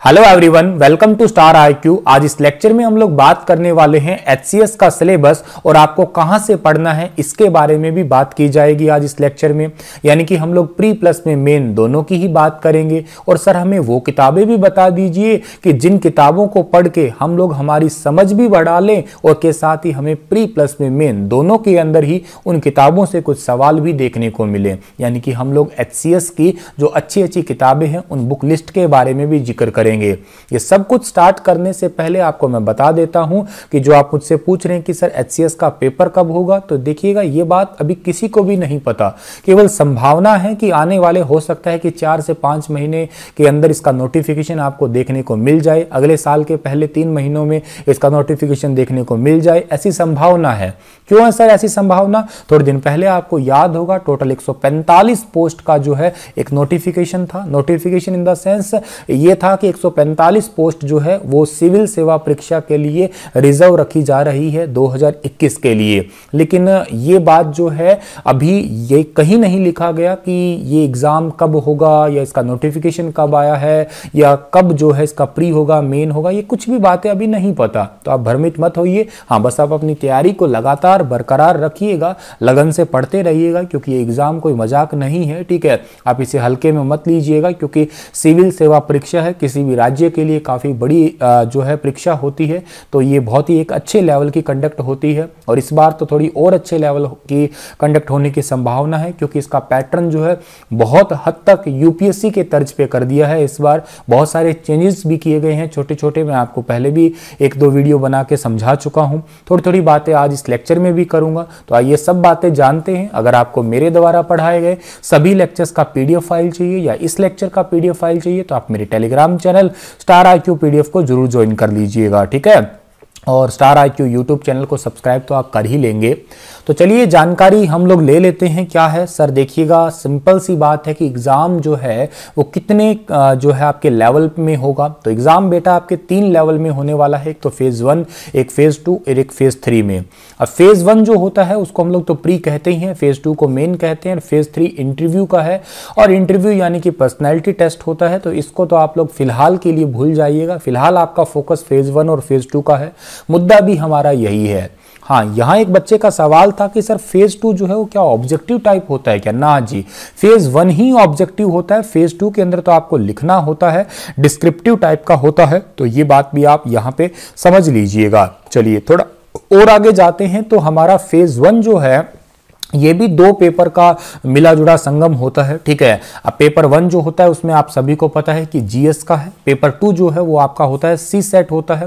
Hello everyone, welcome to Star IQ. आज इस lecture में हम लोग बात करने वाले हैं एचसीएस का सिलेबस और आपको कहां से पढ़ना है इसके बारे में भी बात की जाएगी आज इस लेक्चर में। यानी कि हम लोग प्री प्लस में मेन दोनों की ही बात करेंगे। और सर हमें वो किताबें भी बता दीजिए कि जिन किताबों को पढ़ के हम लोग हमारी समझ भी बढ़ा लें और के साथ ही हमें प्री प्लस में मेन दोनों के अंदर ही उन किताबों से कुछ सवाल भी देखने को मिले। यानी कि हम लोग एचसीएस की जो अच्छी अच्छी किताबें हैं उन बुक लिस्ट के बारे में भी जिक्र करेंगे। ये सब कुछ स्टार्ट करने से पहले आपको मैं बता देता हूं कि जो आप मुझसे पूछ रहे हैं कि सर एचसीएस का पेपर कब होगा, तो देखिएगा ये बात अभी किसी को भी नहीं पता। केवल संभावना है कि आने वाले हो सकता है कि 4 से 5 महीने के अंदर इसका नोटिफिकेशन आपको देखने को मिल जाए। अगले साल के पहले 3 महीनों में इसका नोटिफिकेशन देखने को मिल जाए, ऐसी संभावना है। क्यों है सर ऐसी संभावना? थोड़े दिन पहले आपको याद होगा टोटल 145 पोस्ट का जो है एक नोटिफिकेशन था। नोटिफिकेशन इन द सेंस ये था कि 145 पोस्ट जो है वो सिविल सेवा परीक्षा के लिए रिजर्व रखी जा रही है 2021 के लिए। लेकिन ये बात जो है अभी ये कहीं नहीं लिखा गया कि ये एग्जाम कब होगा या इसका नोटिफिकेशन कब आया है या कब जो है इसका प्री होगा मेन होगा, ये कुछ भी बातें अभी नहीं पता। तो आप भ्रमित मत होइए। हाँ, बस आप अपनी तैयारी को लगातार बरकरार रखिएगा, लगन से पढ़ते रहिएगा, क्योंकि ये एग्जाम कोई मजाक नहीं है। ठीक है, आप इसे हल्के में मत लीजिएगा, क्योंकि सिविल सेवा परीक्षा है, किसी भी राज्य के लिए काफी बड़ी जो है परीक्षा होती है। तो ये बहुत ही एक अच्छे लेवल की कंडक्ट होती है और इस बार तो थोड़ी और अच्छे लेवल की कंडक्ट होने की संभावना है, क्योंकि इसका पैटर्न जो है बहुत हद तक यूपीएससी के तर्ज पे कर दिया है। इस बार बहुत सारे चेंजेस भी किए गए हैं, छोटे छोटे। मैं आपको पहले भी 1-2 वीडियो बना के समझा चुका हूं। थोड़ी थोड़ी बातें आज इस लेक्चर में भी करूंगा। तो आइए सब बातें जानते हैं। अगर आपको मेरे द्वारा पढ़ाए गए सभी लेक्चर्स का पीडीएफ फाइल चाहिए या इस लेक्चर का पीडीएफ फाइल चाहिए तो आप मेरे Telegram channel star IQ PDF को जरूर ज्वाइन कर लीजिएगा। ठीक है, और स्टार आईक्यू यूट्यूब चैनल को सब्सक्राइब तो आप कर ही लेंगे। तो चलिए जानकारी हम लोग ले लेते हैं। क्या है सर, देखिएगा सिंपल सी बात है कि एग्जाम जो है वो कितने जो है आपके लेवल में होगा। तो एग्जाम बेटा आपके 3 लेवल में होने वाला है, एक तो फेज 1, एक फेज 2 और एक फेज 3 में। अब फेज 1 जो होता है उसको हम लोग तो प्री कहते ही हैं, फेज 2 को मेन कहते हैं, फेज 3 इंटरव्यू का है। और इंटरव्यू यानी कि पर्सनैलिटी टेस्ट होता है, तो इसको तो आप लोग फिलहाल के लिए भूल जाइएगा। फिलहाल आपका फोकस फेज 1 और फेज 2 का है। मुद्दा भी हमारा यही है। हाँ, यहां एक बच्चे का सवाल था कि सर फेज 2 जो है वो क्या ऑब्जेक्टिव टाइप होता है क्या? ना जी, फेज 1 ही ऑब्जेक्टिव होता है। फेज 2 के अंदर तो आपको लिखना होता है, डिस्क्रिप्टिव टाइप का होता है। तो ये बात भी आप यहां पे समझ लीजिएगा। चलिए थोड़ा और आगे जाते हैं। तो हमारा फेज 1 जो है ये भी 2 पेपर का मिला जुड़ा संगम होता है। ठीक है, अब पेपर 1 जो होता है उसमें आप सभी को पता है कि जीएस का है। पेपर 2 जो है वो आपका होता है सी सेट होता है।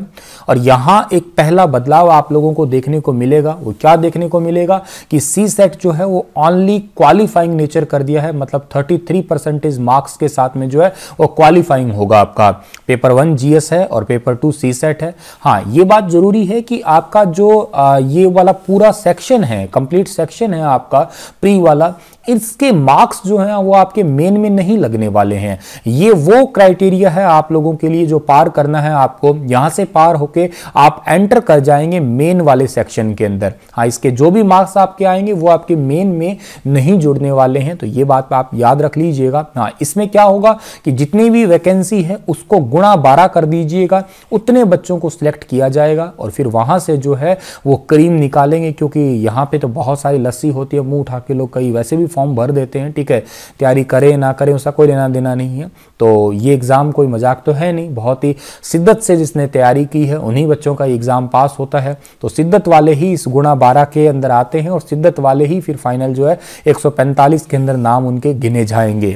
और यहाँ एक पहला बदलाव आप लोगों को देखने को मिलेगा। वो क्या देखने को मिलेगा कि सी सेट जो है वो ओनली क्वालिफाइंग नेचर कर दिया है, मतलब 33% मार्क्स के साथ में जो है वो क्वालिफाइंग होगा आपका। पेपर 1 जीएस है और पेपर 2 सी सेट है। हाँ, ये बात जरूरी है कि आपका जो ये वाला पूरा सेक्शन है, कंप्लीट सेक्शन है आपका प्री वाला, इसके मार्क्स जो हैं वो आपके मेन में नहीं लगने वाले हैं। ये वो क्राइटेरिया है आप लोगों के लिए जो पार करना है आपको। यहां से पार होके आप एंटर कर जाएंगे मेन वाले सेक्शन के अंदर। हाँ, इसके जो भी मार्क्स आपके आएंगे वो आपके मेन में नहीं जुड़ने वाले हैं। तो ये बात आप याद रख लीजिएगा। हाँ, इसमें क्या होगा कि जितनी भी वैकेंसी है उसको गुणा 12 कर दीजिएगा, उतने बच्चों को सिलेक्ट किया जाएगा और फिर वहां से जो है वो क्रीम निकालेंगे। क्योंकि यहाँ पे तो बहुत सारी लस्सी होती है, मुंह उठा के लोग कई वैसे भी फॉर्म भर देते हैं। ठीक है, तैयारी करें ना करें उसका कोई लेना देना नहीं है। तो ये एग्जाम कोई मजाक तो है नहीं, बहुत ही शिद्दत से जिसने तैयारी की है उन्हीं बच्चों का एग्जाम पास होता है। तो शिद्दत वाले ही इस गुणा 12 के अंदर आते हैं और शिद्दत वाले ही फिर फाइनल जो है 145 के अंदर नाम उनके गिने जाएंगे।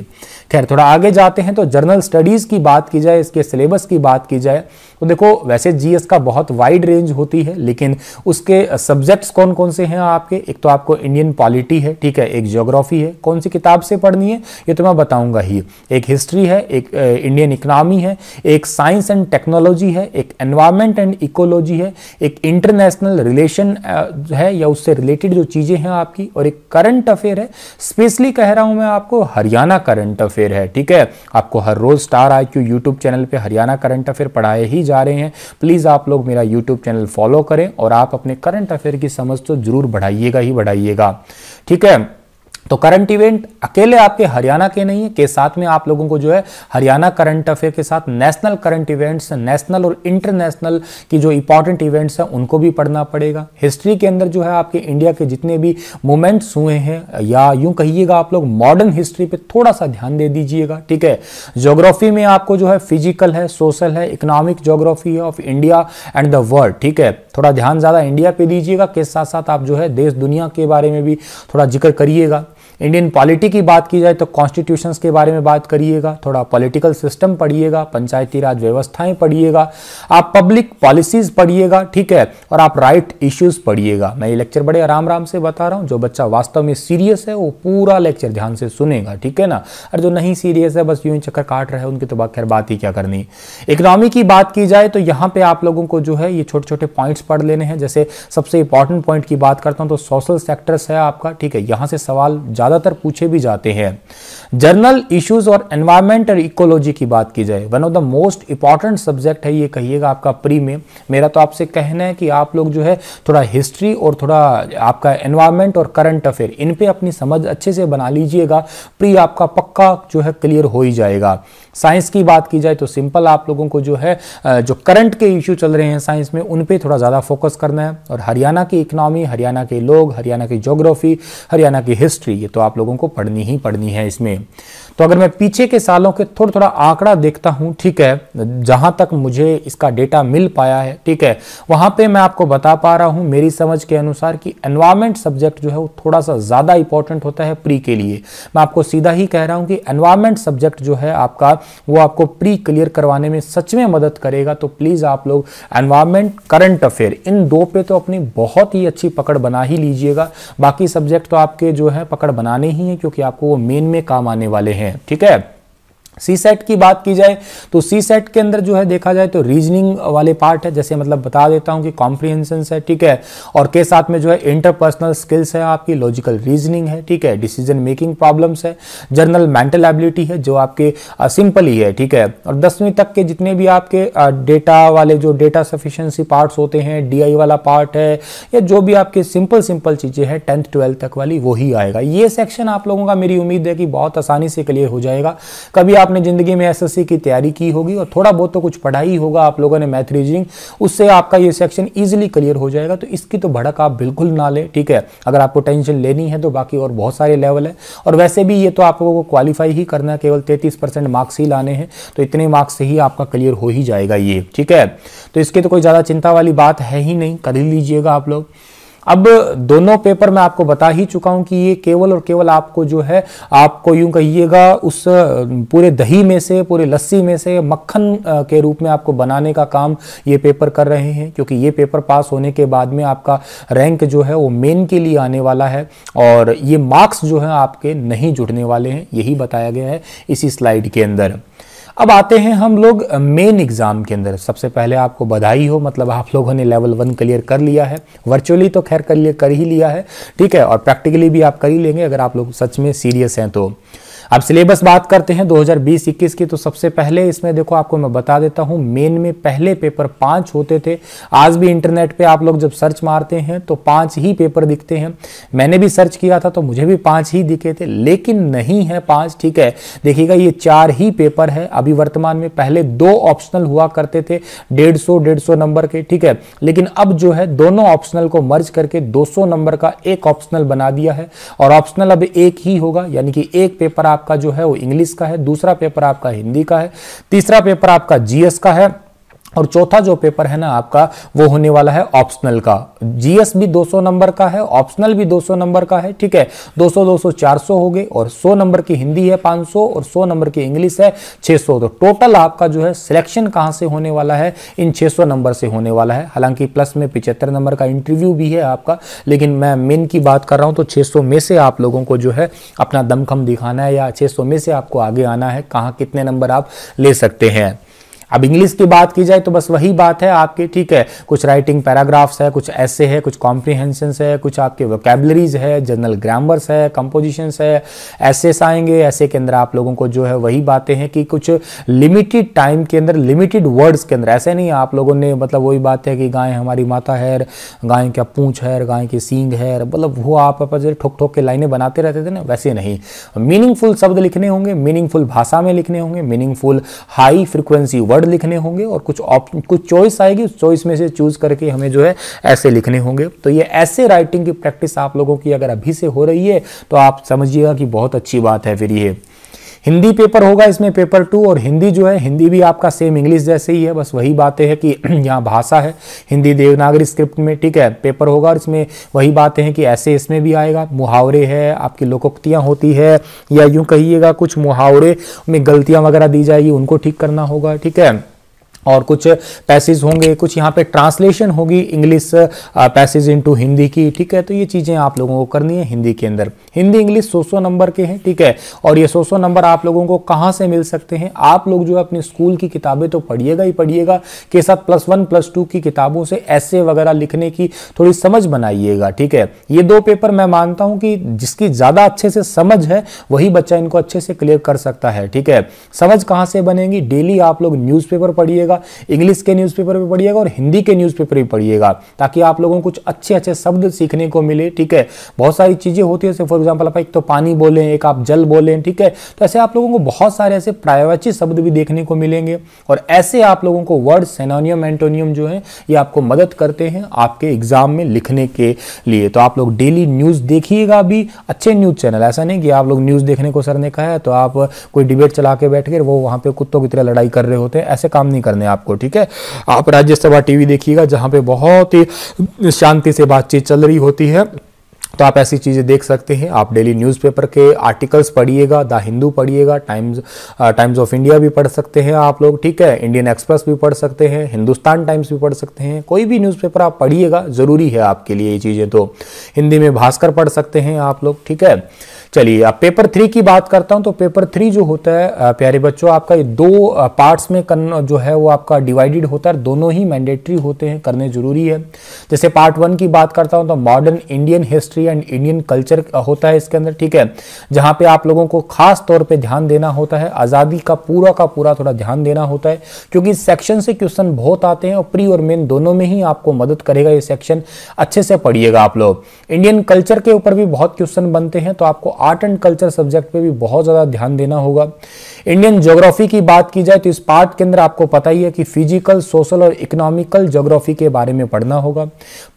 खैर, थोड़ा आगे जाते हैं। तो जर्नल स्टडीज की बात की जाए, इसके सिलेबस की बात की जाए तो देखो वैसे जीएस का बहुत वाइड रेंज होती है, लेकिन उसके सब्जेक्ट्स कौन कौन से हैं आपके? एक तो आपको इंडियन पॉलिटी है, ठीक है, एक ज्योग्राफी है। कौन सी किताब से पढ़नी है ये तो मैं बताऊंगा ही। एक हिस्ट्री है, एक इंडियन इकोनॉमी है, एक साइंस एंड टेक्नोलॉजी है, एक एनवायरमेंट एंड इकोलॉजी है, एक इंटरनेशनल रिलेशन है या उससे रिलेटेड जो चीजें हैं आपकी, और एक करंट अफेयर है। स्पेशली कह रहा हूं मैं आपको हरियाणा करंट अफेयर है। ठीक है, आपको हर रोज स्टार आईक्यू यूट्यूब चैनल पे हरियाणा करंट अफेयर पढ़ाए ही जा रहे हैं। प्लीज आप लोग मेरा यूट्यूब चैनल फॉलो करें और आप अपने करंट अफेयर की समझ तो जरूर बढ़ाइएगा ही बढ़ाइएगा। ठीक है, तो करंट इवेंट अकेले आपके हरियाणा के नहीं है, के साथ में आप लोगों को जो है हरियाणा करंट अफेयर के साथ नेशनल करंट इवेंट्स, नेशनल और इंटरनेशनल की जो इंपॉर्टेंट इवेंट्स हैं उनको भी पढ़ना पड़ेगा। हिस्ट्री के अंदर जो है आपके इंडिया के जितने भी मूवमेंट्स हुए हैं, या यूं कहिएगा आप लोग मॉडर्न हिस्ट्री पे थोड़ा सा ध्यान दे दीजिएगा, ठीक है। ज्योग्राफी में आपको जो है फिजिकल है, सोशल है, इकोनॉमिक ज्योग्राफी है of India and the world, ठीक है। थोड़ा ध्यान ज्यादा इंडिया पे दीजिएगा, के साथ साथ आप जो है देश दुनिया के बारे में भी थोड़ा जिक्र करिएगा। इंडियन पॉलिटी की बात की जाए तो कॉन्स्टिट्यूशंस के बारे में बात करिएगा, थोड़ा पॉलिटिकल सिस्टम पढ़िएगा, पंचायती राज व्यवस्थाएं पढ़िएगा, आप पब्लिक पॉलिसीज पढ़िएगा, ठीक है, और आप राइट इश्यूज पढ़िएगा। मैं ये लेक्चर बड़े आराम से बता रहा हूं, जो बच्चा वास्तव में सीरियस है वो पूरा लेक्चर ध्यान से सुनेगा, ठीक है ना। और जो नहीं सीरियस है, बस यूं ही चक्कर काट रहे हैं, उनकी तो खैर बात ही क्या करनी। इकोनॉमी की बात की जाए तो यहाँ पे आप लोगों को जो है ये छोटे छोटे पॉइंट्स पढ़ लेने हैं। जैसे सबसे इंपॉर्टेंट पॉइंट की बात करता हूं तो सोशल सेक्टर्स है आपका, ठीक है, यहां से सवाल ज्यादातर पूछे भी जाते हैं। जर्नल इश्यूज और एनवायरमेंट और इकोलॉजी की बात की जाए, one of the most important subject है ये, कहिएगा आपका प्री में। मेरा तो आपसे कहना है कि आप लोग जो है थोड़ा हिस्ट्री और थोड़ा आपका एनवायरमेंट और करंट अफेयर इन पे अपनी समझ अच्छे से बना लीजिएगा, प्री आपका पक्का जो है क्लियर हो ही जाएगा। साइंस की बात की जाए तो सिंपल आप लोगों को जो है जो करंट के इश्यू चल रहे हैं साइंस में उन पे थोड़ा ज़्यादा फोकस करना है। और हरियाणा की इकोनॉमी, हरियाणा के लोग, हरियाणा की ज्योग्राफी, हरियाणा की हिस्ट्री, ये तो आप लोगों को पढ़नी ही पढ़नी है इसमें। तो अगर मैं पीछे के सालों के थोड़ा आंकड़ा देखता हूं, ठीक है, जहां तक मुझे इसका डेटा मिल पाया है, ठीक है, वहां पे मैं आपको बता पा रहा हूं मेरी समझ के अनुसार कि एनवायरमेंट सब्जेक्ट जो है वो थोड़ा सा ज्यादा इंपॉर्टेंट होता है प्री के लिए। मैं आपको सीधा ही कह रहा हूं कि एनवायरमेंट सब्जेक्ट जो है आपका वो आपको प्री क्लियर करवाने में सच में मदद करेगा। तो प्लीज आप लोग एनवायरमेंट, करंट अफेयर, इन दो पे तो अपनी बहुत ही अच्छी पकड़ बना ही लीजिएगा। बाकी सब्जेक्ट तो आपके जो है पकड़ बनाने ही है, क्योंकि आपको वो मेन में काम आने वाले हैं, ठीक है। सी सेट की बात की जाए तो सी सेट के अंदर जो है देखा जाए तो रीजनिंग वाले पार्ट है, जैसे मतलब बता देता हूं कि कॉम्प्रिहेंशन है, ठीक है, और के साथ में जो है इंटरपर्सनल स्किल्स है, आपकी लॉजिकल रीजनिंग है, ठीक है, डिसीजन मेकिंग प्रॉब्लम्स है, जनरल मेंटल एबिलिटी है जो आपके सिंपल ही है, ठीक है। और 10वीं तक के जितने भी आपके डेटा वाले जो डेटा सफिशिएंसी पार्ट्स होते हैं, डीआई वाला पार्ट है, या जो भी आपके सिंपल चीजें हैं 10th 12th तक वाली, वो ही आएगा। ये सेक्शन आप लोगों का मेरी उम्मीद है कि बहुत आसानी से क्लियर हो जाएगा। कभी आपने जिंदगी में एसएससी की तैयारी की होगी और थोड़ा बहुत तो कुछ पढ़ा ही होगा आप लोगों ने मैथ रीजनिंग, उससे आपका ये सेक्शन इजीली क्लियर हो जाएगा। तो इसकी तो भड़क आप बिल्कुल ना ले, ठीक है। अगर आपको टेंशन लेनी है तो बाकी और बहुत सारे लेवल है, और वैसे भी ये तो आप लोगों को क्वालिफाई ही करना है, केवल 33% मार्क्स ही लाने हैं, तो इतने मार्क्स से ही आपका क्लियर हो ही जाएगा ये, ठीक है। तो इसकी तो कोई ज्यादा चिंता वाली बात है ही नहीं, कर ही लीजिएगा आप लोग। अब दोनों पेपर मैं आपको बता ही चुका हूं कि ये केवल और केवल आपको जो है, आपको यूं कहिएगा उस पूरे दही में से, पूरे लस्सी में से मक्खन के रूप में आपको बनाने का काम ये पेपर कर रहे हैं, क्योंकि ये पेपर पास होने के बाद में आपका रैंक जो है वो मेन के लिए आने वाला है, और ये मार्क्स जो है आपके नहीं जुड़ने वाले हैं, यही बताया गया है इसी स्लाइड के अंदर। अब आते हैं हम लोग मेन एग्जाम के अंदर। सबसे पहले आपको बधाई हो, मतलब आप लोगों ने लेवल 1 क्लियर कर लिया है, वर्चुअली तो खैर कर ही लिया है, ठीक है, और प्रैक्टिकली भी आप कर ही लेंगे अगर आप लोग सच में सीरियस हैं तो। अब सिलेबस बात करते हैं 2020-21 की, तो सबसे पहले इसमें देखो आपको मैं बता देता हूं, मेन में पहले पेपर 5 होते थे। आज भी इंटरनेट पे आप लोग जब सर्च मारते हैं तो 5 ही पेपर दिखते हैं। मैंने भी सर्च किया था तो मुझे भी 5 ही दिखे थे, लेकिन नहीं है 5, ठीक है। देखिएगा ये 4 ही पेपर है अभी वर्तमान में। पहले 2 ऑप्शनल हुआ करते थे 150 नंबर के, ठीक है, लेकिन अब जो है दोनों ऑप्शनल को मर्ज करके 200 नंबर का एक ऑप्शनल बना दिया है, और ऑप्शनल अब एक ही होगा, यानी कि एक पेपर आपका जो है वो इंग्लिश का है, दूसरा पेपर आपका हिंदी का है, तीसरा पेपर आपका जीएस का है, और चौथा जो पेपर है ना आपका वो होने वाला है ऑप्शनल का। जीएस भी 200 नंबर का है, ऑप्शनल भी 200 नंबर का है, ठीक है। 200 200 400 हो गए, और 100 नंबर की हिंदी है 500, और 100 नंबर की इंग्लिश है 600। तो टोटल आपका जो है सिलेक्शन कहां से होने वाला है, इन 600 नंबर से होने वाला है। हालांकि प्लस में 75 नंबर का इंटरव्यू भी है आपका, लेकिन मैं मेन की बात कर रहा हूं। तो 600 में से आप लोगों को जो है अपना दमखम दिखाना है, या 600 में से आपको आगे आना है, कहां कितने नंबर आप ले सकते हैं। अब इंग्लिश की बात की जाए तो बस वही बात है आपकी, ठीक है, कुछ राइटिंग पैराग्राफ्स है, कुछ ऐसे है, कुछ कॉम्प्रिहेंशंस है, कुछ आपके वोकैबुलरीज है, जनरल ग्रामर्स है, कंपोजिशंस है, ऐसेस आएंगे। ऐसे के अंदर आप लोगों को जो है वही बातें हैं कि कुछ लिमिटेड टाइम के अंदर, लिमिटेड वर्ड्स के अंदर, ऐसे नहीं आप लोगों ने मतलब वही बात है कि गाय हमारी माता है, गाय का पूंछ है, गाय की सींग है, मतलब वो आप ठोक ठोक के लाइनें बनाते रहते थे ना, वैसे नहीं। मीनिंगफुल शब्द लिखने होंगे, मीनिंगफुल भाषा में लिखने होंगे, मीनिंगफुल हाई फ्रीक्वेंसी वर्ड लिखने होंगे, और कुछ चॉइस आएगी, उस चॉइस में से चूज करके हमें जो है ऐसे लिखने होंगे। तो ये ऐसे राइटिंग की प्रैक्टिस आप लोगों की अगर अभी से हो रही है तो आप समझिएगा कि बहुत अच्छी बात है। फिर ये हिंदी पेपर होगा इसमें, पेपर 2, और हिंदी जो है, हिंदी भी आपका सेम इंग्लिश जैसे ही है, बस वही बातें हैं कि यहाँ भाषा है हिंदी देवनागरी स्क्रिप्ट में, ठीक है, पेपर होगा और इसमें वही बातें हैं कि ऐसे इसमें भी आएगा, मुहावरे है, आपकी लोकोक्तियाँ होती है, या यूँ कहिएगा कुछ मुहावरे में गलतियाँ वगैरह दी जाएगी, उनको ठीक करना होगा, ठीक है, और कुछ पैसेज होंगे, कुछ यहाँ पे ट्रांसलेशन होगी इंग्लिश पैसेज इनटू हिंदी की, ठीक है। तो ये चीज़ें आप लोगों को करनी है हिंदी के अंदर। हिंदी इंग्लिश 100 नंबर के हैं, ठीक है, और ये 100 नंबर आप लोगों को कहाँ से मिल सकते हैं? आप लोग जो है अपने स्कूल की किताबें तो पढ़िएगा ही पढ़िएगा, के साथ +1 +2 की किताबों से ऐसे वगैरह लिखने की थोड़ी समझ बनाइएगा, ठीक है। ये 2 पेपर मैं मानता हूँ कि जिसकी ज़्यादा अच्छे से समझ है वही बच्चा इनको अच्छे से क्लियर कर सकता है, ठीक है। समझ कहाँ से बनेगी? डेली आप लोग न्यूज़पेपर पढ़िएगा, इंग्लिश के न्यूज़पेपर भी पढ़िएगा और हिंदी के न्यूज़पेपर भी पढ़िएगा, ताकि आप लोगों को कुछ अच्छे अच्छे शब्द सीखने को मिले, ठीक है। बहुत सारी चीजें होती है, फॉर एग्जांपल आप एक तो पानी बोलें, एक आप जल बोलें, ठीक है। तो ऐसे आप लोगों को बहुत सारे ऐसे पर्यायवाची शब्द भी देखने को मिलेंगे, और ऐसे आप लोगों को वर्ड, सिनोनियम, एंटोनियम जो है ये आपको मदद करते हैं आपके एग्जाम में लिखने के लिए। तो आप लोग डेली न्यूज देखिएगा, भी अच्छे न्यूज चैनल, ऐसा नहीं कि आप लोग न्यूज देखने को सर ने कहा है तो आप कोई डिबेट चला के बैठ कर वो वहां पे कुत्तों की तरह लड़ाई कर रहे होते हैं, ऐसे काम नहीं करने आपको, ठीक है। आप राज्यसभा टीवी देखिएगा जहां पे बहुत ही शांति से बातचीत चल रही होती है, तो आप ऐसी चीज़ें देख सकते हैं। आप डेली न्यूज़पेपर के आर्टिकल्स पढ़िएगा, द हिंदू पढ़िएगा, टाइम्स ऑफ इंडिया भी पढ़ सकते हैं आप लोग, ठीक है, इंडियन एक्सप्रेस भी पढ़ सकते हैं, हिंदुस्तान टाइम्स भी पढ़ सकते हैं, कोई भी न्यूज़पेपर आप पढ़िएगा, ज़रूरी है आपके लिए ये चीज़ें। तो हिंदी में भास्कर पढ़ सकते हैं आप लोग, ठीक है। चलिए अब पेपर 3 की बात करता हूं। तो पेपर 3 जो होता है प्यारे बच्चों, आपका ये 2 पार्ट्स में जो है वो आपका डिवाइडेड होता है, दोनों ही मैंडेटरी होते हैं, करने जरूरी है। जैसे पार्ट 1 की बात करता हूं तो modern Indian history and Indian culture होता है इसके अंदर, ठीक है, जहां पे आप लोगों को खास तौर पे ध्यान देना होता है, आज़ादी का पूरा थोड़ा ध्यान देना होता है, क्योंकि इस सेक्शन से क्वेश्चन बहुत आते हैं और प्री और मेन दोनों में ही आपको मदद करेगा ये सेक्शन, अच्छे से पढ़िएगा आप लोग। इंडियन कल्चर के ऊपर भी बहुत क्वेश्चन बनते हैं, तो आपको आर्ट एंड कल्चर सब्जेक्ट पे भी बहुत ज्यादा ध्यान देना होगा। इंडियन ज्योग्राफी की बात की जाए तो इस पार्ट के अंदर आपको पता ही है कि फिजिकल, सोशल और इकोनॉमिकल ज्योग्राफी के बारे में पढ़ना होगा।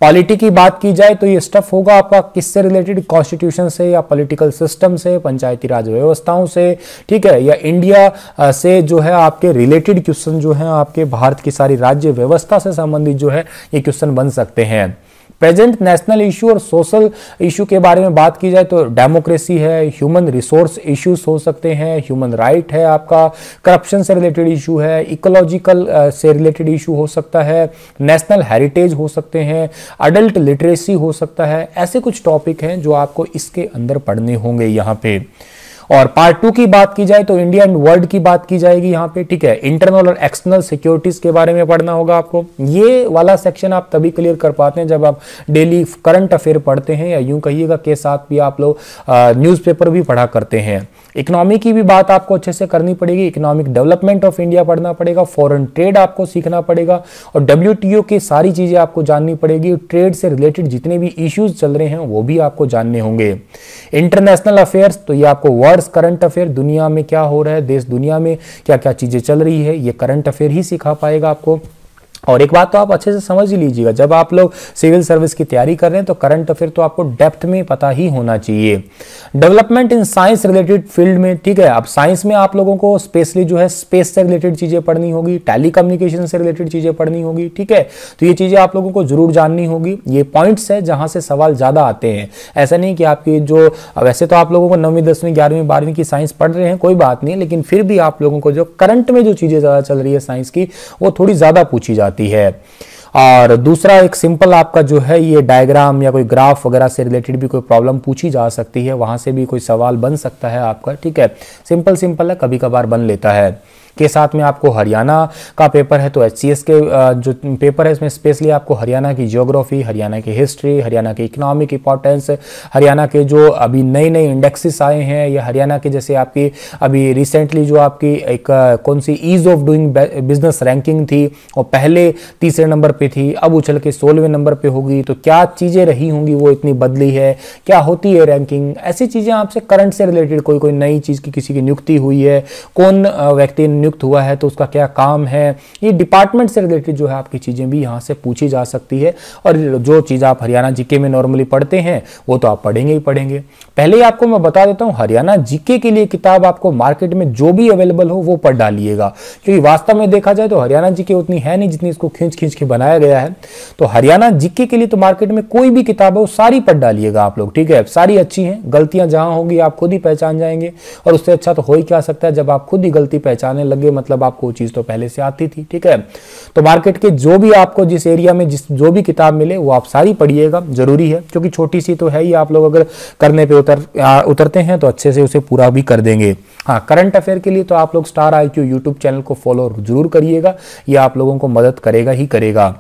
पॉलिटी की बात की जाए तो ये स्टफ होगा आपका किससे रिलेटेड, कॉन्स्टिट्यूशन से या पॉलिटिकल सिस्टम से, पंचायती राज व्यवस्थाओं से, ठीक है, या इंडिया से जो है आपके रिलेटेड क्वेश्चन जो है आपके भारत की सारी राज्य व्यवस्था से संबंधित जो है ये क्वेश्चन बन सकते हैं। प्रेजेंट नेशनल इशू और सोशल इशू के बारे में बात की जाए तो डेमोक्रेसी है, ह्यूमन रिसोर्स इश्यूज हो सकते हैं, ह्यूमन राइट है, आपका करप्शन से रिलेटेड इशू है, इकोलॉजिकल से रिलेटेड इशू हो सकता है, नेशनल हेरिटेज हो सकते हैं, अडल्ट लिटरेसी हो सकता है। ऐसे कुछ टॉपिक हैं जो आपको इसके अंदर पढ़ने होंगे यहाँ पे। और पार्ट 2 की बात की जाए तो इंडिया एंड वर्ल्ड की बात की जाएगी यहाँ पे, ठीक है, इंटरनल और एक्सटर्नल सिक्योरिटीज के बारे में पढ़ना होगा आपको। ये वाला सेक्शन आप तभी क्लियर कर पाते हैं जब आप डेली करंट अफेयर पढ़ते हैं, या यूं कहिएगा के साथ भी आप लोग न्यूज़पेपर भी पढ़ा करते हैं। इकोनॉमी की भी बात आपको अच्छे से करनी पड़ेगी, इकोनॉमिक डेवलपमेंट ऑफ इंडिया पढ़ना पड़ेगा, फॉरेन ट्रेड आपको सीखना पड़ेगा, और WTO की सारी चीजें आपको जाननी पड़ेगी, ट्रेड से रिलेटेड जितने भी इश्यूज चल रहे हैं वो भी आपको जानने होंगे। इंटरनेशनल अफेयर्स, तो ये आपको वर्ड्स करंट अफेयर, दुनिया में क्या हो रहा है, देश दुनिया में क्या क्या चीजें चल रही है, ये करंट अफेयर ही सिखा पाएगा आपको। और एक बात तो आप अच्छे से समझ ही लीजिएगा, जब आप लोग सिविल सर्विस की तैयारी कर रहे हैं तो करंट अफेयर तो आपको डेप्थ में पता ही होना चाहिए। Development in science related field में, ठीक है, अब साइंस में आप लोगों को स्पेशली जो है स्पेस से रिलेटेड चीजें पढ़नी होगी, टेलीकम्युनिकेशन से रिलेटेड चीजें पढ़नी होगी, ठीक है। तो ये चीजें आप लोगों को जरूर जाननी होगी। ये पॉइंट्स है जहां से सवाल ज्यादा आते हैं। ऐसा नहीं कि आपकी जो, वैसे तो आप लोगों को 9वीं 10वीं 11वीं 12वीं की साइंस पढ़ रहे हैं, कोई बात नहीं, लेकिन फिर भी आप लोगों को जो करंट में जो चीजें ज्यादा चल रही है साइंस की, वो थोड़ी ज्यादा पूछी जाती है। और दूसरा एक सिंपल आपका जो है ये डायग्राम या कोई ग्राफ वगैरह से रिलेटेड भी कोई प्रॉब्लम पूछी जा सकती है, वहां से भी कोई सवाल बन सकता है आपका, ठीक है। सिंपल है, कभी कभार बन लेता है। के साथ में आपको हरियाणा का पेपर है, तो HCS के जो पेपर है इसमें स्पेशली आपको हरियाणा की ज्योग्राफी, हरियाणा की हिस्ट्री, हरियाणा की इकोनॉमिक इंपॉर्टेंस, हरियाणा के जो अभी नए नए इंडेक्सेस आए हैं, या हरियाणा के जैसे आपकी अभी रिसेंटली जो आपकी एक कौन सी ease of doing business ranking थी, और पहले तीसरे नंबर पे थी, अब उछल के 16वें नंबर पे होगी, तो क्या चीजें रही होंगी, वो इतनी बदली है, क्या होती है रैंकिंग, ऐसी चीजें आपसे करंट से रिलेटेड कोई नई चीज की किसी की नियुक्ति हुई है, कौन व्यक्ति नियुक्त हुआ है तो उसका क्या काम है, ये डिपार्टमेंट से रिलेटेड जो है आपकी चीजें भी यहाँ से पूछी जा सकती है। और जो चीज आप हरियाणा जीके में नॉर्मली पढ़ते हैं वो तो आप पढ़ेंगे ही पढ़ेंगे। पहले ही आपको मैं बता देता हूँ, हरियाणा जीके के लिए किताब आपको मार्केट में जो भी अवेलेबल हो वो पढ़ डालिएगा, क्योंकि वास्तव में देखा जाए तो हरियाणा जीके उतनी है नहीं जितनी इसको खींच खींच के बनाया गया है। तो हरियाणा जीके के लिए तो मार्केट में कोई भी किताब है वो सारी पढ़ डालिएगा आप लोग, ठीक है। सारी अच्छी हैं, गलतियां जहां होंगी आप खुद ही पहचान जाएंगे, और उससे अच्छा तो हो ही क्या सकता है जब आप खुद ही गलती पहचानने लगे, मतलब आपको वो चीज तो पहले से आती थी, ठीक है। तो मार्केट के जो भी आपको जिस एरिया में जो भी किताब मिले वो आप सारी पढ़िएगा, जरूरी है, क्योंकि छोटी सी तो है ही, आप लोग अगर करने पे उतरते हैं तो अच्छे से उसे पूरा भी कर देंगे। हाँ, करंट अफेयर के लिए तो आप लोग स्टार IQ यूट्यूब चैनल को फॉलो जरूर करिएगा, ये आप लोगों को मदद करेगा ही करेगा,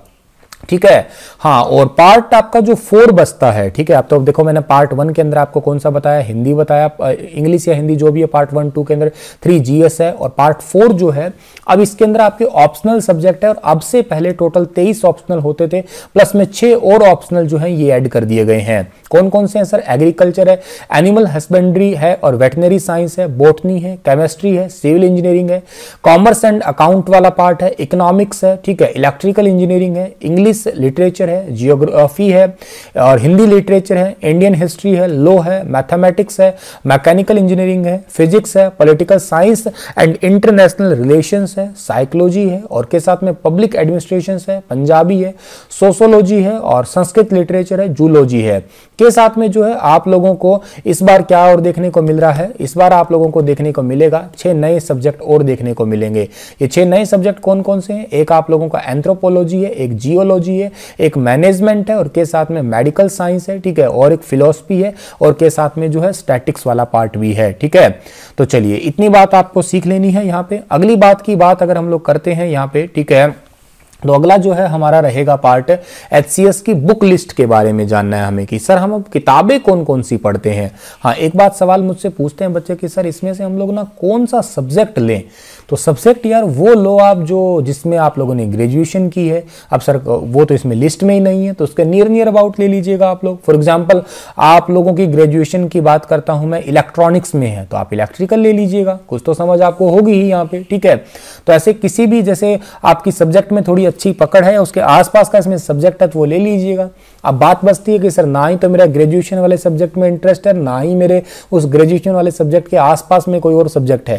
ठीक है। हाँ, और पार्ट आपका जो 4 बचता है, ठीक है। आप तो देखो मैंने पार्ट 1 के अंदर आपको कौन सा बताया, हिंदी बताया, इंग्लिश या हिंदी जो भी है, पार्ट 1 2 के अंदर 3 GS है, और पार्ट 4 जो है अब इसके अंदर आपके ऑप्शनल सब्जेक्ट है, और अब से पहले टोटल 23 ऑप्शनल होते थे, प्लस में 6 और ऑप्शनल जो है ये ऐड कर दिए गए हैं। कौन कौन से हैं सर? एग्रीकल्चर है, एनिमल हस्बेंड्री है, और वेटनरी साइंस है, बोटनी है, केमिस्ट्री है, सिविल इंजीनियरिंग है, कॉमर्स एंड अकाउंट वाला पार्ट है, इकोनॉमिक्स है, ठीक है, इलेक्ट्रिकल इंजीनियरिंग है, इंग्लिश लिटरेचर है, जियोग्राफी है, और हिंदी लिटरेचर है, इंडियन हिस्ट्री है, लॉ है, मैथमेटिक्स है, मैकेनिकल इंजीनियरिंग है, फिजिक्स है, political science and international relations है, साइकोलॉजी है, और के साथ में पब्लिक एडमिनिस्ट्रेशन है, पंजाबी है, सोशोलॉजी है, और संस्कृत लिटरेचर है, जूलॉजी है। के साथ में जो है आप लोगों को इस बार क्या और देखने को मिल रहा है, इस बार आप लोगों को देखने को मिलेगा 6 नए सब्जेक्ट और देखने को मिलेंगे। ये 6 नए सब्जेक्ट कौन कौन से हैं? एक आप लोगों का एंथ्रोपोलॉजी है, एक जियोलॉजी है, एक मैनेजमेंट है, और के साथ में मेडिकल साइंस है, ठीक है, और एक फिलॉसफी है, और के साथ में जो है स्टैटिक्स वाला पार्ट भी है, ठीक है। तो चलिए इतनी बात आपको सीख लेनी है यहाँ पे। अगली बात की बात अगर हम लोग करते हैं यहाँ पे, ठीक है, तो अगला जो है हमारा रहेगा पार्ट HCS की बुक लिस्ट के बारे में जानना है हमें कि सर हम अब किताबें कौन कौन सी पढ़ते हैं। हाँ, एक बात सवाल मुझसे पूछते हैं बच्चे कि सर इसमें से हम लोग ना कौन सा सब्जेक्ट लें, तो सब्जेक्ट यार वो लो आप जो जिसमें आप लोगों ने ग्रेजुएशन की है। अब सर वो तो इसमें लिस्ट में ही नहीं है, तो उसके नियर अबाउट ले लीजिएगा आप लोग। फॉर एग्जांपल आप लोगों की ग्रेजुएशन की बात करता हूं मैं, इलेक्ट्रॉनिक्स में है तो आप इलेक्ट्रिकल ले लीजिएगा, कुछ तो समझ आपको होगी ही यहाँ पे, ठीक है। तो ऐसे किसी भी जैसे आपकी सब्जेक्ट में थोड़ी अच्छी पकड़ है, उसके आसपास का इसमें सब्जेक्ट है तो वो ले लीजिएगा। अब बात बचती है कि सर ना ही तो मेरा ग्रेजुएशन वाले सब्जेक्ट में इंटरेस्ट है, ना ही मेरे उस ग्रेजुएशन वाले सब्जेक्ट के आसपास में कोई और सब्जेक्ट है,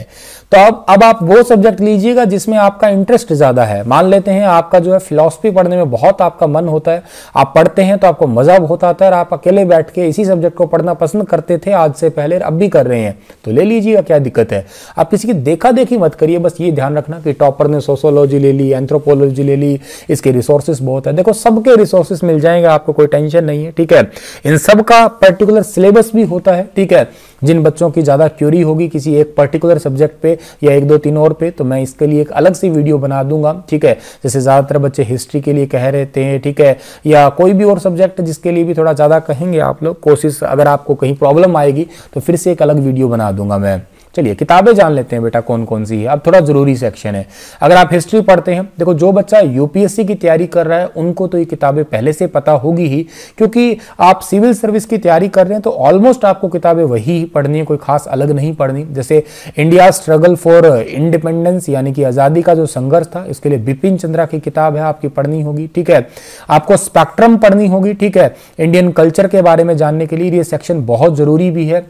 तो अब आप वो सब्जेक्ट लीजिएगा जिसमें आपका इंटरेस्ट ज्यादा है। मान लेते हैं आपका जो है फिलॉसफी पढ़ने में बहुत आपका मन होता है, आप पढ़ते हैं तो आपको मजा बहुत आता है, और आप अकेले बैठ के इसी सब्जेक्ट को पढ़ना पसंद करते थे आज से पहले, अब भी कर रहे हैं, तो ले लीजिएगा, क्या दिक्कत है। आप किसी की देखा देखी मत करिए, बस ये ध्यान रखना कि टॉपर ने सोशोलॉजी ले ली, एंथ्रोपोलॉजी ले ली, इसके रिसोर्सेज बहुत है। देखो सबके रिसोर्सेज मिल जाएंगे आपको, कोई टेंशन नहीं है, ठीक है। इन सब का पर्टिकुलर सिलेबस भी होता है, ठीक है। जिन बच्चों की ज्यादा क्यूरी होगी किसी एक पर्टिकुलर सब्जेक्ट पे या 1 2 3 और पे, तो मैं इसके लिए एक अलग सी वीडियो बना दूंगा, ठीक है। जैसे ज्यादातर बच्चे हिस्ट्री के लिए कह रहे हैं, ठीक है, या कोई भी और सब्जेक्ट जिसके लिए भी थोड़ा ज्यादा कहेंगे आप लोग, कोशिश अगर आपको कहीं प्रॉब्लम आएगी तो फिर से एक अलग वीडियो बना दूंगा मैं। चलिए किताबें जान लेते हैं बेटा कौन कौन सी है। अब थोड़ा जरूरी सेक्शन है, अगर आप हिस्ट्री पढ़ते हैं, देखो जो बच्चा यूपीएससी की तैयारी कर रहा है उनको तो ये किताबें पहले से पता होगी ही, क्योंकि आप सिविल सर्विस की तैयारी कर रहे हैं तो ऑलमोस्ट आपको किताबें वही पढ़नी है, कोई खास अलग नहीं पढ़नी। जैसे इंडिया स्ट्रगल फॉर इंडिपेंडेंस यानी कि आजादी का जो संघर्ष था, इसके लिए बिपिन चंद्रा की किताब है, आपकी पढ़नी होगी, ठीक है। आपको स्पेक्ट्रम पढ़नी होगी, ठीक है, इंडियन कल्चर के बारे में जानने के लिए ये सेक्शन बहुत जरूरी भी है।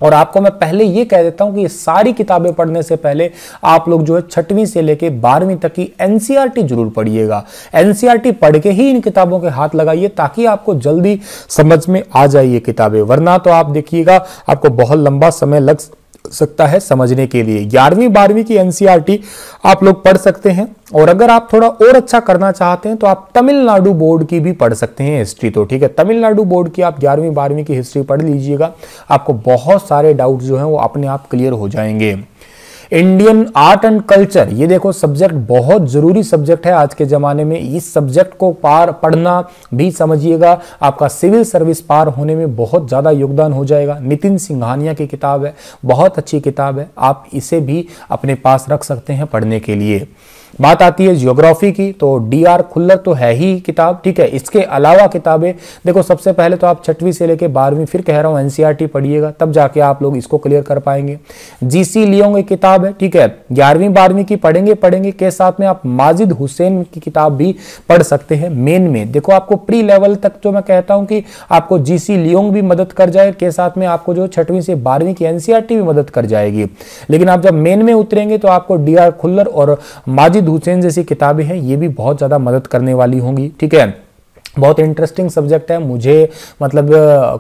और आपको मैं पहले ये कह देता हूं कि ये सारी किताबें पढ़ने से पहले आप लोग जो है 6वीं से लेके 12वीं तक की एनसीईआरटी जरूर पढ़िएगा। एनसीईआरटी पढ़ के ही इन किताबों के हाथ लगाइए ताकि आपको जल्दी समझ में आ जाए ये किताबें, वरना तो आप देखिएगा आपको बहुत लंबा समय लग सकता है समझने के लिए। 11वीं 12वीं की एनसीईआरटी आप लोग पढ़ सकते हैं, और अगर आप थोड़ा और अच्छा करना चाहते हैं तो आप तमिलनाडु बोर्ड की भी पढ़ सकते हैं हिस्ट्री, तो ठीक है, तमिलनाडु बोर्ड की आप 11वीं 12वीं की हिस्ट्री पढ़ लीजिएगा, आपको बहुत सारे डाउट जो हैं वो अपने आप क्लियर हो जाएंगे। इंडियन आर्ट एंड कल्चर, ये देखो सब्जेक्ट बहुत जरूरी सब्जेक्ट है आज के जमाने में। इस सब्जेक्ट को पढ़ना भी समझिएगा आपका सिविल सर्विस पार होने में बहुत ज्यादा योगदान हो जाएगा। नितिन सिंघानिया की किताब है, बहुत अच्छी किताब है, आप इसे भी अपने पास रख सकते हैं पढ़ने के लिए। बात आती है ज्योग्राफी की, तो डी.आर. खुल्लर तो है ही किताब, ठीक है। इसके अलावा किताबें देखो, सबसे पहले तो आप 6वीं से लेकर 12वीं, फिर कह रहा हूं एनसीईआरटी पढ़िएगा, तब जाके आप लोग इसको क्लियर कर पाएंगे। जी.सी. लियोंग की किताब है, ठीक है, 11वीं 12वीं की पढ़ेंगे के साथ में आप माजिद हुसैन की किताब भी पढ़ सकते हैं। मेन में देखो आपको प्री लेवल तक जो मैं कहता हूं कि आपको जी.सी. लियोंग भी मदद कर जाए, के साथ में आपको जो 6वीं से 12वीं की एनसीईआरटी भी मदद कर जाएगी। लेकिन आप जब मेन में उतरेंगे तो आपको डी.आर. खुल्लर और माजिद हुसैन जैसी किताबें हैं, ये भी बहुत ज्यादा मदद करने वाली होंगी, ठीक है। बहुत इंटरेस्टिंग सब्जेक्ट है। मुझे मतलब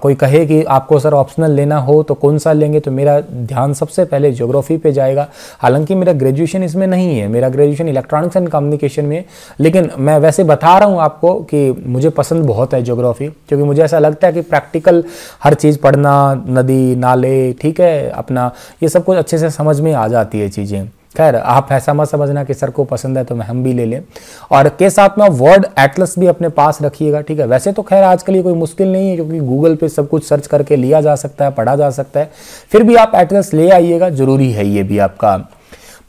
कोई कहे कि आपको सर ऑप्शनल लेना हो तो कौन सा लेंगे, तो मेरा ध्यान सबसे पहले ज्योग्राफी पे जाएगा। हालांकि मेरा ग्रेजुएशन इसमें नहीं है, मेरा ग्रेजुएशन इलेक्ट्रॉनिक्स एंड कम्युनिकेशन में, लेकिन मैं वैसे बता रहा हूँ आपको कि मुझे पसंद बहुत है ज्योग्राफी, क्योंकि मुझे ऐसा लगता है कि प्रैक्टिकल हर चीज़ पढ़ना, नदी नाले, ठीक है, अपना ये सब कुछ अच्छे से समझ में आ जाती है चीज़ें। खैर आप ऐसा मत समझना कि सर को पसंद है तो हम भी ले लें। और के साथ में वर्ड एटलस भी अपने पास रखिएगा, ठीक है। वैसे तो खैर आजकल ये कोई मुश्किल नहीं है, क्योंकि गूगल पे सब कुछ सर्च करके लिया जा सकता है, पढ़ा जा सकता है, फिर भी आप एटलस ले आइएगा, जरूरी है ये भी आपका।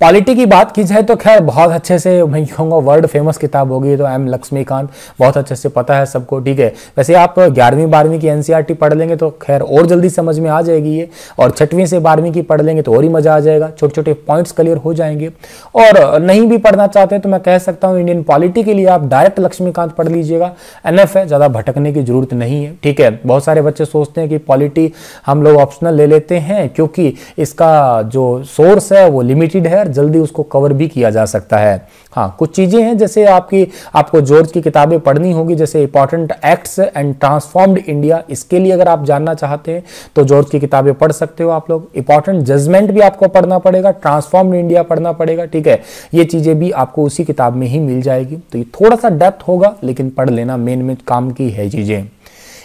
पॉलिटी की बात की जाए तो खैर बहुत अच्छे से मैं कहूँगा वर्ल्ड फेमस किताब होगी, तो एम लक्ष्मीकांत बहुत अच्छे से पता है सबको, ठीक है। वैसे आप 11वीं 12वीं की एनसीईआरटी पढ़ लेंगे तो खैर और जल्दी समझ में आ जाएगी ये, और 6वीं से 12वीं की पढ़ लेंगे तो और ही मजा आ जाएगा, छोटे छोटे पॉइंट्स क्लियर हो जाएंगे। और नहीं भी पढ़ना चाहते तो मैं कह सकता हूँ इंडियन पॉलिटी के लिए आप डायरेक्ट लक्ष्मीकांत पढ़ लीजिएगा, एनएफ है, ज़्यादा भटकने की जरूरत नहीं है, ठीक है। बहुत सारे बच्चे सोचते हैं कि पॉलिटी हम लोग ऑप्शनल ले लेते हैं क्योंकि इसका जो सोर्स है वो लिमिटेड है, जल्दी उसको कवर भी किया जा सकता है। हाँ, कुछ चीजें हैं जैसे आपको जॉर्ज की किताबें पढ़नी होगी, जैसे important acts and transformed India, इसके लिए अगर आप जानना चाहते हैं तो जॉर्ज की किताबें पढ़ सकते हो आप लोग। इंपॉर्टेंट जजमेंट भी आपको पढ़ना पड़ेगा, ट्रांसफॉर्म्ड इंडिया पढ़ना पड़ेगा, ठीक है। ये चीजें भी आपको उसी किताब में ही मिल जाएगी, तो ये थोड़ा सा डेप्थ होगा लेकिन पढ़ लेना, मेन में काम की है चीजें।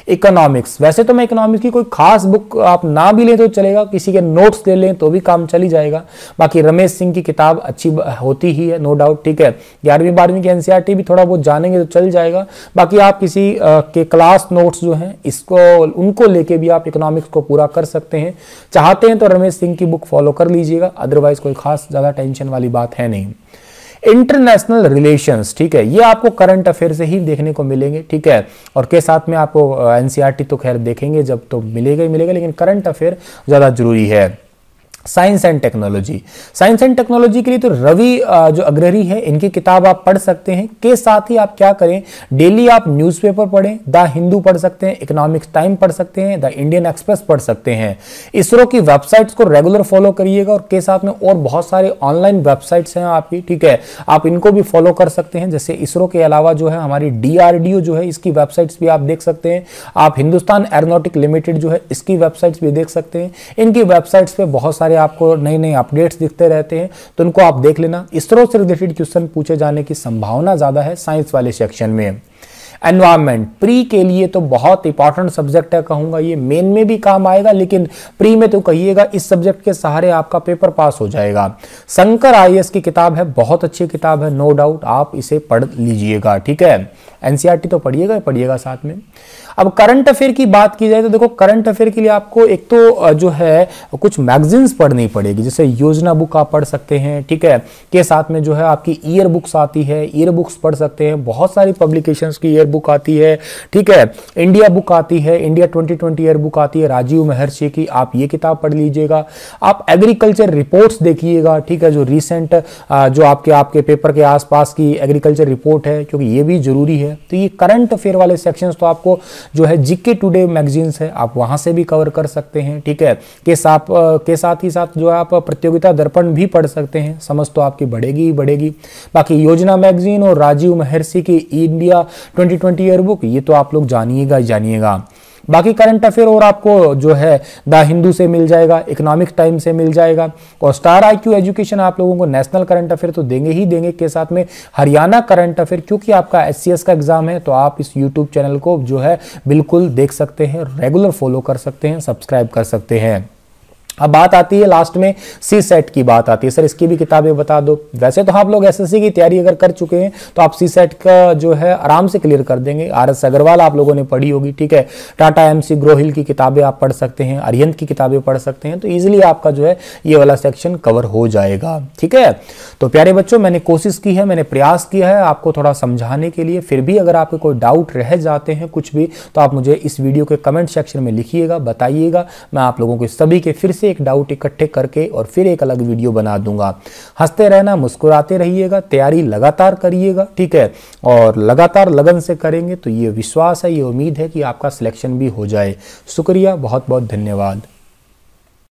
इकोनॉमिक्स, वैसे तो मैं इकोनॉमिक्स की कोई खास बुक आप ना भी लें तो चलेगा, किसी के नोट्स ले लें तो भी काम चली जाएगा। बाकी रमेश सिंह की किताब अच्छी होती ही है, नो डाउट, ठीक है। 11वीं 12वीं की एनसीईआरटी भी थोड़ा बहुत जानेंगे तो चल जाएगा। बाकी आप किसी के क्लास नोट्स जो हैं इसको उनको लेके भी आप इकोनॉमिक्स को पूरा कर सकते हैं। चाहते हैं तो रमेश सिंह की बुक फॉलो कर लीजिएगा, अदरवाइज कोई खास ज्यादा टेंशन वाली बात है नहीं। इंटरनेशनल रिलेशंस, ठीक है, ये आपको करंट अफेयर से ही देखने को मिलेंगे, ठीक है। और के साथ में आपको एनसीईआरटी तो खैर देखेंगे जब तो मिलेगा ही मिलेगा, लेकिन करंट अफेयर ज्यादा जरूरी है। Science and technology, science and technology के लिए तो रवि जो अग्रही है इनकी किताब आप पढ़ सकते हैं। के साथ ही आप क्या करें, डेली आप न्यूज़पेपर पढ़ें, द हिंदू पढ़ सकते हैं, इकोनॉमिक्स टाइम पढ़ सकते हैं, द इंडियन एक्सप्रेस पढ़ सकते हैं। इसरो की वेबसाइट्स को रेगुलर फॉलो करिएगा, और के साथ में और बहुत सारे ऑनलाइन वेबसाइट्स हैं आपकी, ठीक है, आप इनको भी फॉलो कर सकते हैं। जैसे इसरो के अलावा जो है हमारी DRDO जो है इसकी वेबसाइट्स भी आप देख सकते हैं। आप हिंदुस्तान एरोनॉटिक लिमिटेड जो है इसकी वेबसाइट्स भी देख सकते हैं। इनकी वेबसाइट्स पे बहुत सारे आपको नए नए अपडेट्स दिखते रहते हैं, तो उनको आप देख लेना। इसरो से रिलेटेड क्वेश्चन पूछे जाने की संभावना ज्यादा है साइंस वाले सेक्शन में। एनवायरमेंट प्री के लिए तो बहुत इंपॉर्टेंट सब्जेक्ट है, कहूंगा ये मेन में भी काम आएगा, लेकिन प्री में तो कहिएगा इस सब्जेक्ट के सहारे आपका पेपर पास हो जाएगा। शंकर IAS की किताब है, बहुत अच्छी किताब है, नो डाउट, आप इसे पढ़ लीजिएगा, ठीक है। एनसीईआरटी तो पढ़िएगा साथ में। अब करंट अफेयर की बात की जाए तो देखो करंट अफेयर के लिए आपको एक तो जो है कुछ मैगजीन्स पढ़नी पड़ेगी, जैसे योजना बुक आप पढ़ सकते हैं, ठीक है। के साथ में जो है आपकी ईयर बुक्स आती है, ईयर बुक्स पढ़ सकते हैं, बहुत सारी पब्लिकेशंस की ईयर बुक आती है, ठीक है। इंडिया बुक आती है, इंडिया 2020 ईयर बुक आती है राजीव महर्षि की, आप ये किताब पढ़ लीजिएगा। आप एग्रीकल्चर रिपोर्ट्स देखिएगा, ठीक है, जो रिसेंट जो आपके पेपर के आसपास की एग्रीकल्चर रिपोर्ट है, क्योंकि ये भी जरूरी है। तो ये करंट अफेयर वाले सेक्शंस तो आपको जो है जीके टुडे मैगजीन्स है, आप वहां से भी कवर कर सकते हैं, ठीक है। के साथ ही साथ जो है आप प्रतियोगिता दर्पण भी पढ़ सकते हैं, समझ तो आपकी बढ़ेगी ही बढ़ेगी। बाकी योजना मैगजीन और राजीव महर्षि की इंडिया 2020 ईयर बुक, ये तो आप लोग जानिएगा। बाकी करंट अफेयर और आपको जो है द हिंदू से मिल जाएगा, इकोनॉमिक टाइम से मिल जाएगा, और स्टार IQ एजुकेशन आप लोगों को नेशनल करंट अफेयर तो देंगे ही देंगे, के साथ में हरियाणा करंट अफेयर, क्योंकि आपका SCS का एग्जाम है तो आप इस यूट्यूब चैनल को जो है बिल्कुल देख सकते हैं, रेगुलर फॉलो कर सकते हैं, सब्सक्राइब कर सकते हैं। अब बात आती है लास्ट में सी सेट की बात आती है, सर इसकी भी किताबें बता दो। वैसे तो आप लोग एसएससी की तैयारी अगर कर चुके हैं तो आप सी सेट का जो है आराम से क्लियर कर देंगे। आर.एस. अग्रवाल आप लोगों ने पढ़ी होगी, ठीक है। टाटा एमसी ग्रोहिल की किताबें आप पढ़ सकते हैं, अरिहंत की किताबें पढ़ सकते हैं, तो ईजिली आपका जो है ये वाला सेक्शन कवर हो जाएगा, ठीक है। तो प्यारे बच्चों, मैंने कोशिश की है, मैंने प्रयास किया है आपको थोड़ा समझाने के लिए। फिर भी अगर आपके कोई डाउट रह जाते हैं कुछ भी, तो आप मुझे इस वीडियो के कमेंट सेक्शन में लिखिएगा, बताइएगा। मैं आप लोगों के सभी के फिर से एक डाउट इकट्ठे करके और फिर एक अलग वीडियो बना दूंगा। हंसते रहना, मुस्कुराते रहिएगा, तैयारी लगातार करिएगा, ठीक है। और लगातार लगन से करेंगे तो ये विश्वास है, ये उम्मीद है कि आपका सिलेक्शन भी हो जाए। शुक्रिया, बहुत बहुत धन्यवाद।